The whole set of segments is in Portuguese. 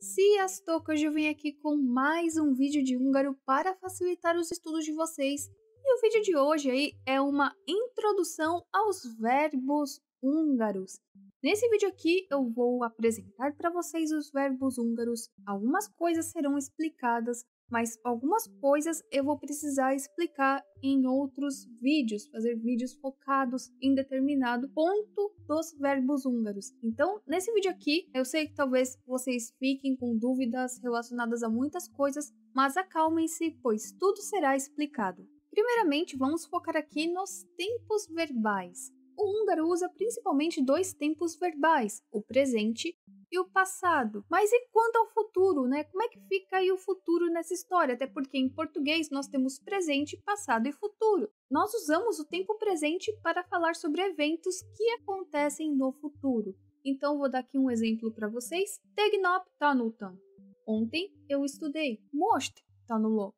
Sziasztok! Hoje eu venho aqui com mais um vídeo de húngaro para facilitar os estudos de vocês. E o vídeo de hoje aí é uma introdução aos verbos húngaros. Nesse vídeo aqui eu vou apresentar para vocês os verbos húngaros. Algumas coisas serão explicadas, mas algumas coisas eu vou precisar explicar em outros vídeos, fazer vídeos focados em determinado ponto dos verbos húngaros. Então, nesse vídeo aqui, eu sei que talvez vocês fiquem com dúvidas relacionadas a muitas coisas, mas acalmem-se, pois tudo será explicado. Primeiramente, vamos focar aqui nos tempos verbais. O húngaro usa principalmente dois tempos verbais, o presente e o passado. Mas e quanto ao futuro, né? Como é que fica aí o futuro nessa história? Até porque em português nós temos presente, passado e futuro. Nós usamos o tempo presente para falar sobre eventos que acontecem no futuro. Então vou dar aqui um exemplo para vocês. Tegnap tanultam. Ontem eu estudei. Most tanulok.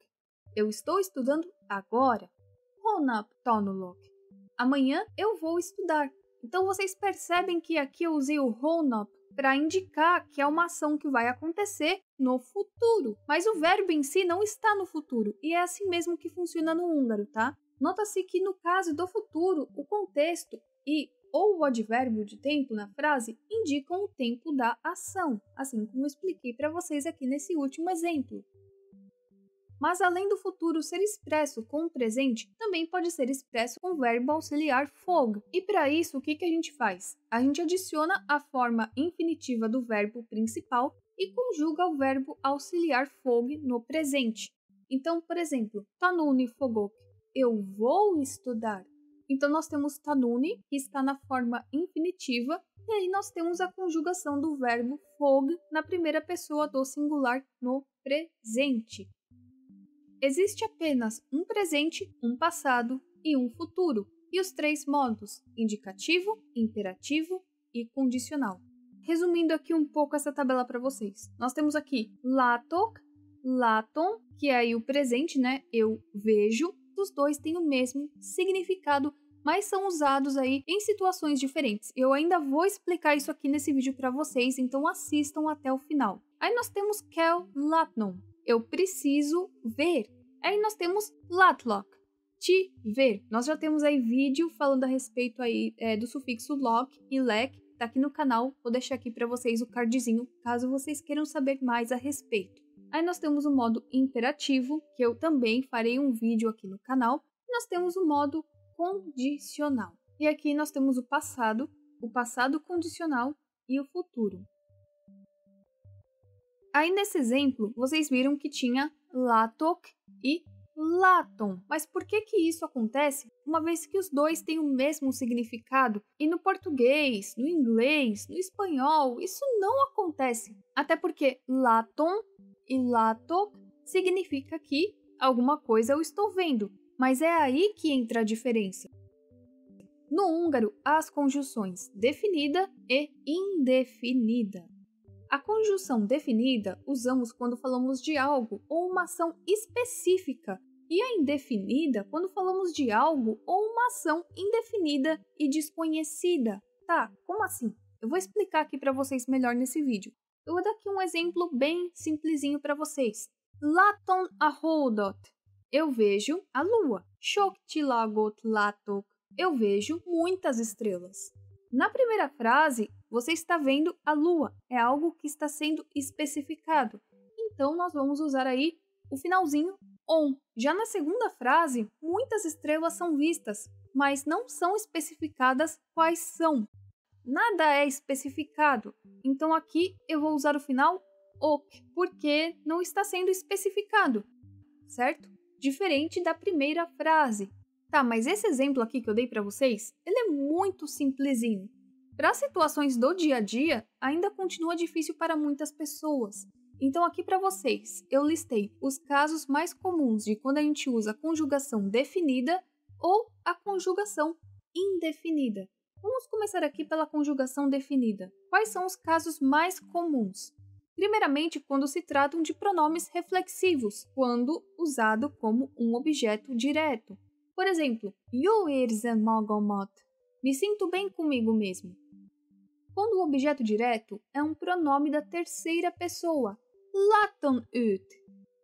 Eu estou estudando agora. Holnap tanulok. Amanhã eu vou estudar. Então vocês percebem que aqui eu usei o holnap para indicar que é uma ação que vai acontecer no futuro. Mas o verbo em si não está no futuro. E é assim mesmo que funciona no húngaro, tá? Nota-se que no caso do futuro, o contexto e ou o advérbio de tempo na frase indicam o tempo da ação, assim como eu expliquei para vocês aqui nesse último exemplo. Mas além do futuro ser expresso com o presente, também pode ser expresso com o verbo auxiliar fog. E para isso, o que a gente faz? A gente adiciona a forma infinitiva do verbo principal e conjuga o verbo auxiliar fog no presente. Então, por exemplo, tanuni fogok, eu vou estudar. Então, nós temos tanuni, que está na forma infinitiva, e aí nós temos a conjugação do verbo fog na primeira pessoa do singular no presente. Existe apenas um presente, um passado e um futuro, e os três modos, indicativo, imperativo e condicional. Resumindo aqui um pouco essa tabela para vocês. Nós temos aqui látok, láton, que é aí o presente, né? Eu vejo. Os dois têm o mesmo significado, mas são usados aí em situações diferentes. Eu ainda vou explicar isso aqui nesse vídeo para vocês, então assistam até o final. Aí nós temos kel latnon. Eu preciso ver. Aí nós temos latlok, te ver. Nós já temos aí vídeo falando a respeito aí do sufixo lok e lek, tá aqui no canal. Vou deixar aqui para vocês o cardzinho, caso vocês queiram saber mais a respeito. Aí nós temos o modo imperativo, que eu também farei um vídeo aqui no canal. E nós temos o modo condicional. E aqui nós temos o passado condicional e o futuro. Aí nesse exemplo, vocês viram que tinha látok e láton. Mas por que isso acontece? Uma vez que os dois têm o mesmo significado e no português, no inglês, no espanhol, isso não acontece. Até porque láton e látok significa que alguma coisa eu estou vendo. Mas é aí que entra a diferença. No húngaro, há as conjunções definida e indefinida. A conjunção definida usamos quando falamos de algo ou uma ação específica e a indefinida quando falamos de algo ou uma ação indefinida e desconhecida. Tá, como assim? Eu vou explicar aqui para vocês melhor nesse vídeo. Eu vou dar aqui um exemplo bem simplesinho para vocês. Láton a holdot. Eu vejo a lua. Sok csillagot látok. Eu vejo muitas estrelas. Na primeira frase, você está vendo a lua, é algo que está sendo especificado. Então, nós vamos usar aí o finalzinho on. Já na segunda frase, muitas estrelas são vistas, mas não são especificadas quais são. Nada é especificado. Então, aqui eu vou usar o final ok, porque não está sendo especificado, certo? Diferente da primeira frase. Tá, mas esse exemplo aqui que eu dei para vocês, ele é muito simplesinho. Para situações do dia a dia, ainda continua difícil para muitas pessoas. Então aqui para vocês, eu listei os casos mais comuns de quando a gente usa a conjugação definida ou a conjugação indefinida. Vamos começar aqui pela conjugação definida. Quais são os casos mais comuns? Primeiramente, quando se tratam de pronomes reflexivos, quando usado como um objeto direto. Por exemplo, jó érzem magamat. Me sinto bem comigo mesmo. Quando o objeto direto é um pronome da terceira pessoa. Laten ut.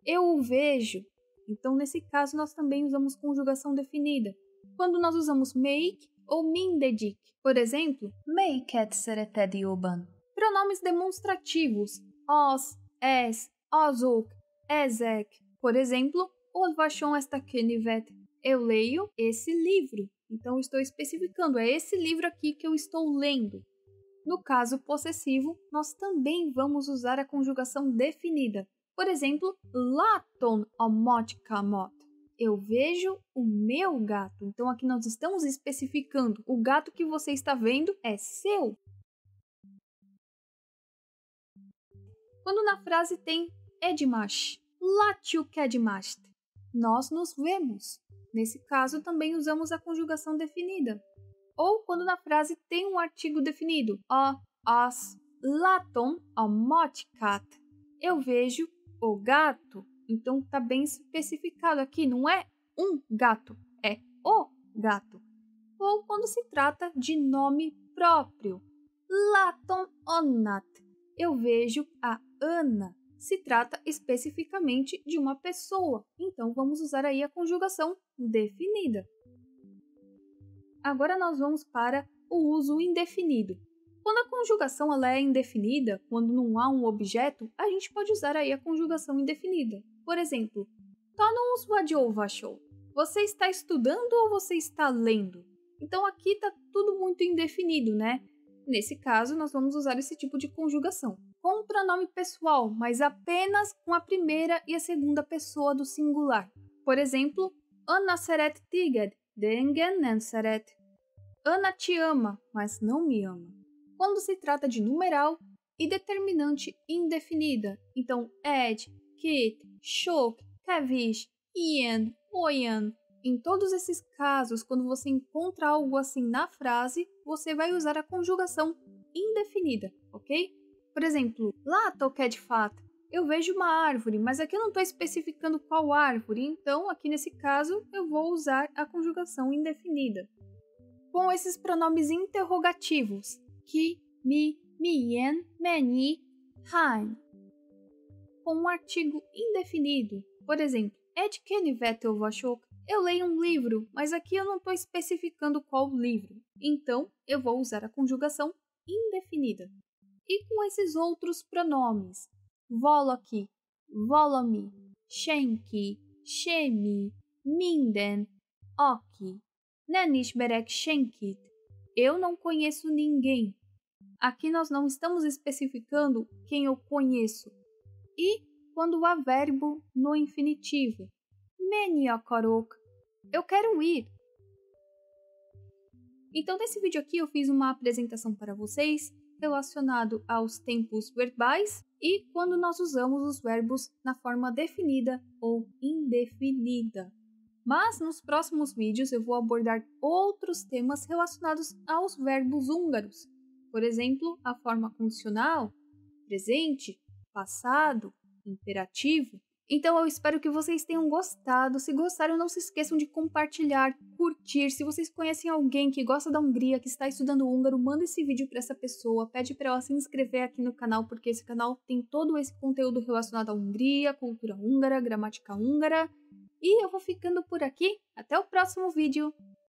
Eu o vejo. Então, nesse caso, nós também usamos conjugação definida. Quando nós usamos make ou mindedik. Por exemplo, make seretedi oban. Pronomes demonstrativos. Os, es, osok, ezek. Por exemplo, ol vashon esta kenivet. Eu leio esse livro. Então, estou especificando, é esse livro aqui que eu estou lendo. No caso possessivo, nós também vamos usar a conjugação definida. Por exemplo, laton omot kamot. Eu vejo o meu gato. Então, aqui nós estamos especificando. O gato que você está vendo é seu. Quando na frase tem edmash, latiu kedmast, nós nos vemos. Nesse caso, também usamos a conjugação definida. Ou quando na frase tem um artigo definido, as, laton, omot kat. Eu vejo o gato. Então, está bem especificado aqui, não é um gato, é o gato. Ou quando se trata de nome próprio, laton onnat. Eu vejo a Ana. Se trata especificamente de uma pessoa, então vamos usar aí a conjugação definida. Agora nós vamos para o uso indefinido. Quando a conjugação ela é indefinida, quando não há um objeto, a gente pode usar aí a conjugação indefinida. Por exemplo, Tonus vadiovashou. Você está estudando ou você está lendo? Então aqui está tudo muito indefinido, né? Nesse caso, nós vamos usar esse tipo de conjugação. Com o pronome pessoal, mas apenas com a primeira e a segunda pessoa do singular. Por exemplo, Anna seret tiged, dengen nen seret. Ana te ama, mas não me ama. Quando se trata de numeral e determinante indefinida, então ed, kit, shok, kavish, ian, oyan. Em todos esses casos, quando você encontra algo assim na frase, você vai usar a conjugação indefinida, ok? Por exemplo, lá toqué de fato, eu vejo uma árvore, mas aqui eu não estou especificando qual árvore, então aqui nesse caso eu vou usar a conjugação indefinida. Com esses pronomes interrogativos, ki, mi, mien, meni, han. Com um artigo indefinido, por exemplo, et kenivet ovashok. Eu leio um livro, mas aqui eu não estou especificando qual livro. Então, eu vou usar a conjugação indefinida. E com esses outros pronomes, voloki, volomi, shenki, shemi, minden, oki, nenishberek shenkit. Eu não conheço ninguém. Aqui nós não estamos especificando quem eu conheço. E quando há verbo no infinitivo, meniakarok, eu quero ir. Então, nesse vídeo aqui, eu fiz uma apresentação para vocês relacionado aos tempos verbais e quando nós usamos os verbos na forma definida ou indefinida. Mas nos próximos vídeos eu vou abordar outros temas relacionados aos verbos húngaros. Por exemplo, a forma condicional, presente, passado, imperativo. Então eu espero que vocês tenham gostado. Se gostaram, não se esqueçam de compartilhar, curtir. Se vocês conhecem alguém que gosta da Hungria, que está estudando húngaro, manda esse vídeo para essa pessoa. Pede para ela se inscrever aqui no canal, porque esse canal tem todo esse conteúdo relacionado à Hungria, cultura húngara, gramática húngara. E eu vou ficando por aqui. Até o próximo vídeo!